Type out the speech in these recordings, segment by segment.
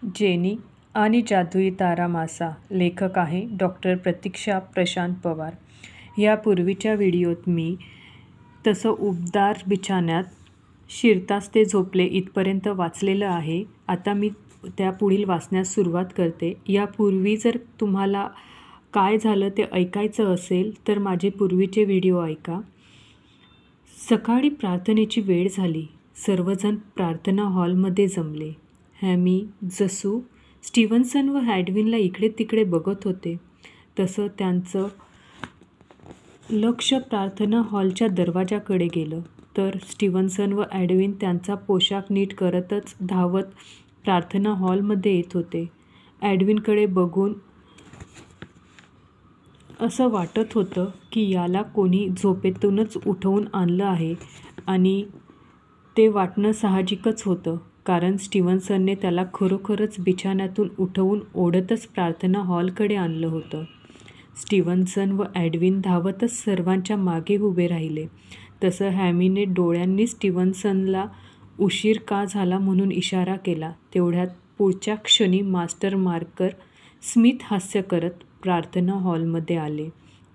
Jenny आणि जादुई तारा मासा. लेखक आहे डॉक्टर प्रतीक्षा प्रशांत पवार. यापूर्वीच्या व्हिडिओत मी तसं उबदार बिछान्यात शिरताच ते झोपले इथपर्यंत वाचलेलं आहे. आता मी त्या पुढील वाचण्यास सुरुवात करते. यापूर्वी जर तुम्हाला काय झालं ते ऐकायचं असेल तर माझे पूर्वीचे व्हिडिओ ऐका. सकाळी प्रार्थनेची वेळ झाली. सर्वजण प्रार्थना हॉलमध्ये जमले. हॅमी, जसू, स्टीव्हन्सन व एडविनला इकडे तिकडे बघत होते. तसं त्यांचं लक्ष प्रार्थना हॉलच्या दरवाजाकडे गेलं तर स्टीव्हन्सन व एडविन त्यांचा पोशाख नीट करतच धावत प्रार्थना हॉलमध्ये येत होते. एडविनकडे बघून असं वाटत होतं की याला कोणी झोपेतूनच उठवून आणलं आहे आणि ते वाटणं साहजिकच होतं, कारण स्टीव्हन्सनने त्याला खरोखरच बिछान्यातून उठवून ओढतच प्रार्थना हॉलकडे आणलं होतं. स्टीव्हन्सन व एडविन धावतच सर्वांच्या मागे उभे राहिले. तसं हॅमीने डोळ्यांनी स्टीव्हन्सनला उशीर का झाला म्हणून इशारा केला. तेवढ्यात पुढच्या क्षणी मास्टर मार्कर स्मिथ हास्य करत प्रार्थना हॉलमध्ये आले.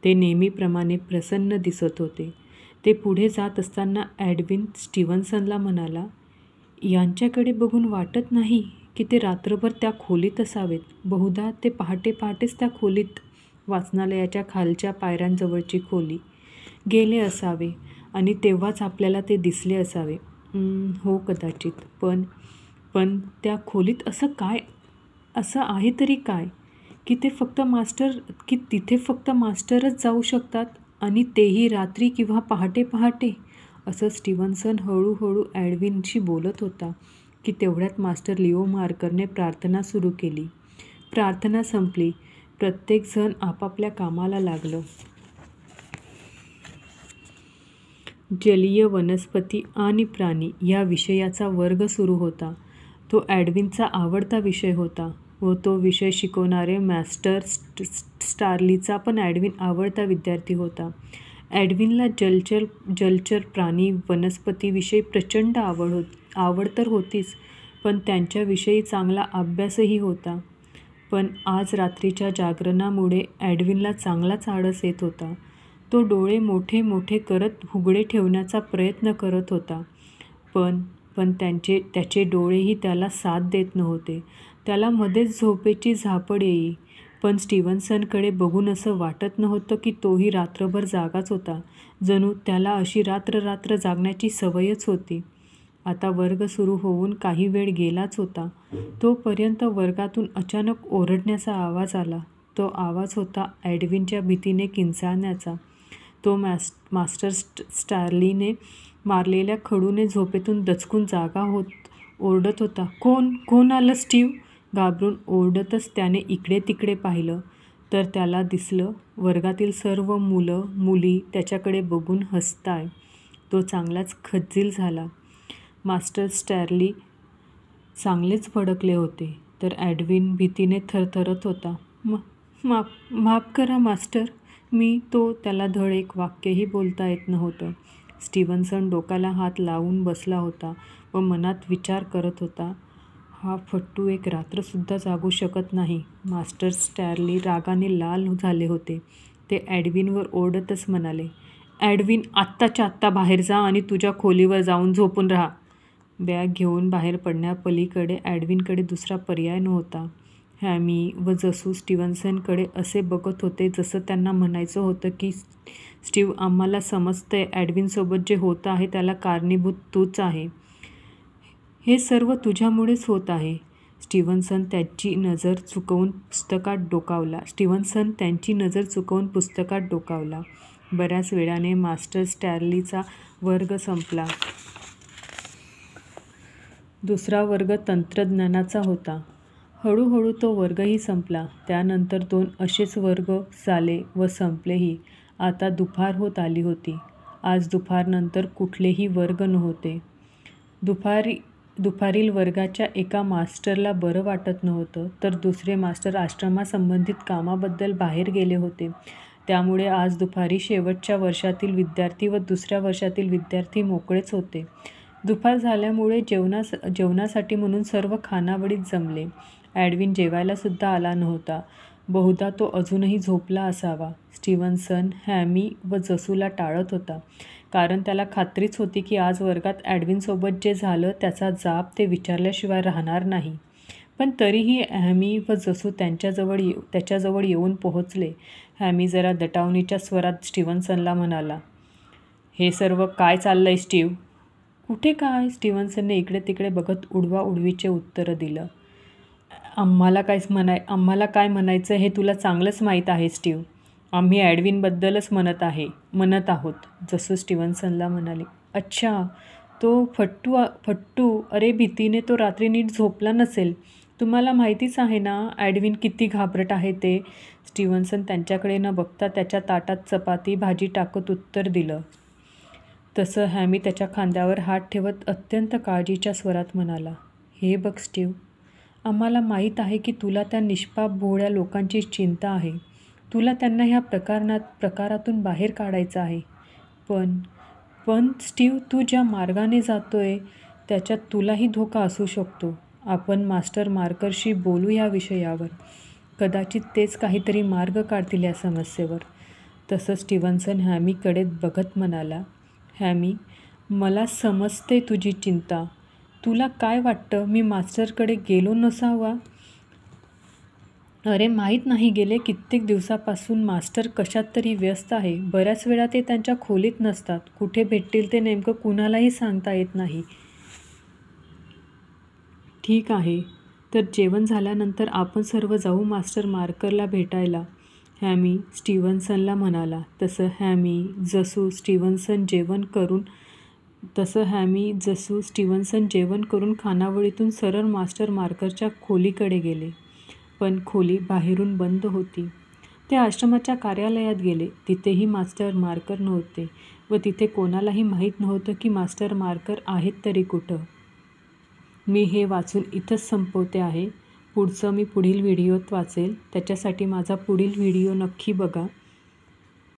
ते नेहमीप्रमाणे प्रसन्न दिसत होते. ते पुढे जात असताना एडविन स्टीव्हन्सनला म्हणाला, यांच्याकडे बघून वाटत नाही की ते रात्रभर त्या खोलीत असावेत. बहुधा ते पहाटे पहाटेच त्या खोलीत, वाचनालयाच्या खालच्या पायऱ्यांजवळची खोली, गेले असावे आणि तेव्हाच आपल्याला ते दिसले असावे. हो, कदाचित. पण त्या खोलीत असं आहे तरी काय की तिथे फक्त मास्टरच जाऊ शकतात आणि तेही रात्री किंवा पहाटे पहाटे? असं स्टीव्हन्सन हळूहळू एडविनशी बोलत होता की तेवढ्यात मास्टर लिओ मार्करने प्रार्थना सुरू केली. प्रार्थना संपली. प्रत्येकजण आपापल्या कामाला लागलं. जलीय वनस्पती आणि प्राणी या विषयाचा वर्ग सुरू होता. तो एडविनचा आवडता विषय होता व तो विषय शिकवणारे मास्टर स्टार्लीचा पण एडविन आवडता विद्यार्थी होता. एडविनला जलचर प्राणी वनस्पतीविषयी प्रचंड आवड तर होतीच, पण त्यांच्याविषयी चांगला अभ्यासही होता. पण आज रात्रीच्या जागरणामुळे एडविनला चांगलाच आळस येत होता. तो डोळे मोठे मोठे करत उघडे ठेवण्याचा प्रयत्न करत होता, पण त्याचे डोळेही त्याला साथ देत नव्हते. त्याला मध्येच झोपेची झापड येई, पण स्टीव्हन्सनकडे बघून असं वाटत नव्हतं की तोही रात्रभर जागाच होता. जणू त्याला अशी रात्र जागण्याची सवयच होती. आता वर्ग सुरू होऊन काही वेळ गेलाच होता. तोपर्यंत वर्गातून अचानक ओरडण्याचा आवाज आला. तो आवाज होता एडविनच्या भीतीने किंचाळण्याचा. तो मास्टर स्टार्लीने मारलेल्या खडूने झोपेतून दचकून जागा होत ओरडत होता. कोण आलं स्टीव? घाबरून ओरडतच त्याने इकडे तिकडे पाहिलं तर त्याला दिसलं वर्गातील सर्व मुलं मुली त्याच्याकडे बघून हसताय. तो चांगलाच खज्जील झाला. मास्टर स्टार्ली चांगलेच भडकले होते तर एडविन भीतीने थरथरत होता. माफ करा मास्टर, त्याला धड एक वाक्यही बोलता येत नव्हतं. स्टीव्हन्सन डोक्याला हात लावून बसला होता व मनात विचार करत होता, हा फट्टू एक रात्रसुद्धा जागू शकत नाही. मास्टर स्टार्ली रागाने लाल झाले होते. ते एडविनवर ओरडतच म्हणाले, एडविन, आत्ताच्या आत्ता बाहेर जा आणि तुझ्या खोलीवर जाऊन झोपून राहा. बॅग घेऊन बाहेर पडण्यापलीकडे एडविनकडे दुसरा पर्याय नव्हता. हॅमी व जसू स्टीव्हन्सनकडे असे बघत होते जसं त्यांना म्हणायचं होतं की स्टीव, आम्हाला समजतंय एडविनसोबत जे होतं आहे त्याला कारणीभूत तूच आहे. हे सर्व तुझ्यामुळेच होत आहे. स्टीव्हन्सन त्यांची नजर चुकवून पुस्तकात डोकावला. बऱ्याच वेळाने मास्टर स्टार्लीचा वर्ग संपला. दुसरा वर्ग तंत्रज्ञानाचा होता. हळूहळू तो वर्गही संपला. त्यानंतर 2 असेच वर्ग झाले व संपलेही. आता दुपार होत आली होती. आज दुपारनंतर कुठलेही वर्ग नव्हते. दुपारील वर्गाच्या एका मास्टरला बरं वाटत नव्हतं तर दुसरे मास्टर आश्रमासंबंधित कामाबद्दल बाहेर गेले होते. त्यामुळे आज दुपारी शेवटच्या वर्षातील विद्यार्थी व दुसऱ्या वर्षातील विद्यार्थी मोकळेच होते. दुपार झाल्यामुळे जेवणासाठी म्हणून सर्व खानावळीत जमले. ॲडविन जेवायलासुद्धा आला नव्हता. बहुधा तो अजूनही झोपला असावा. स्टीव्हन्सन हॅमी व जसूला टाळत होता, कारण त्याला खात्रीच होती की आज वर्गात ॲडविनसोबत जे झालं त्याचा जाब ते विचारल्याशिवाय राहणार नाही. पण तरीही हॅमी व जसू त्याच्याजवळ येऊन पोहोचले. हॅमी जरा दटावणीच्या स्वरात स्टीव्हन्सनला म्हणाला, "हे सर्व काय चाललंय स्टीव्ह?" "कुठे काय?" स्टीव्हन्सनने इकडे तिकडे बघत उडवाउडवीचे उत्तर दिलं. आम्हाला काय म्हणायचं हे तुला चांगलंच माहीत आहे स्टीव्ह. आम्ही ॲडविनबद्दलच म्हणत आहोत, जसू स्टीव्हन्सनला म्हणाली. "अच्छा, तो फट्टू. अरे, भीतीने तो रात्री नीट झोपला नसेल. तुम्हाला माहितीच आहे ना ॲडविन किती घाबरट आहे ते." स्टीव्हन्सन त्यांच्याकडे न बघता त्याच्या ताटात चपाती भाजी टाकत उत्तर दिलं. तसं हॅमी त्याच्या खांद्यावर हात ठेवत अत्यंत काळजीच्या स्वरात म्हणाला, "हे बघ स्टीव्ह, आम्हाला माहीत आहे की तुला त्या निष्पाप भोळ्या लोकांची चिंता आहे. तुला त्यांना ह्या प्रकारातून बाहेर काढायचं आहे. पण स्टीव्ह, तू ज्या मार्गाने जातोय त्याच्यात तुलाही धोका असू शकतो. आपण मास्टर मार्करशी बोलू या विषयावर. कदाचित तेच काहीतरी मार्ग काढतील या समस्येवर." तसं स्टीव्हन्सन हॅमीकडे बघत म्हणाला, "हॅमी, मला समजते तुझी चिंता. तुला काय वाटतं मी मास्टरकडे गेलो नसावा?" "अरे, माहीत नाही, गेले कित्येक दिवसापासून मास्टर कशात तरी व्यस्त आहे. बऱ्याच वेळा ते त्यांच्या खोलीत नसतात. कुठे भेटतील ते नेमकं कुणालाही सांगता येत नाही." "ठीक आहे, तर जेवण झाल्यानंतर आपण सर्व जाऊ मास्टर मार्करला भेटायला," हॅमी स्टीव्हन्सनला म्हणाला. तसं हॅमी, जसू, स्टीव्हन्सन जेवण करून खानावळीतून सरळ मास्टर मार्करच्या खोलीकडे गेले. पण खोली बाहेरून बंद होती. ते आश्रमाच्या कार्यालयात गेले. तिथेही मास्टर मार्कर नव्हते व तिथे कोणालाही माहीत नव्हतं की मास्टर मार्कर आहेत तरी कुठं. मी हे वाचून इथंच संपवते आहे. पुढचं मी पुढील व्हिडिओत वाचेल. त्याच्यासाठी माझा पुढील व्हिडिओ नक्की बघा.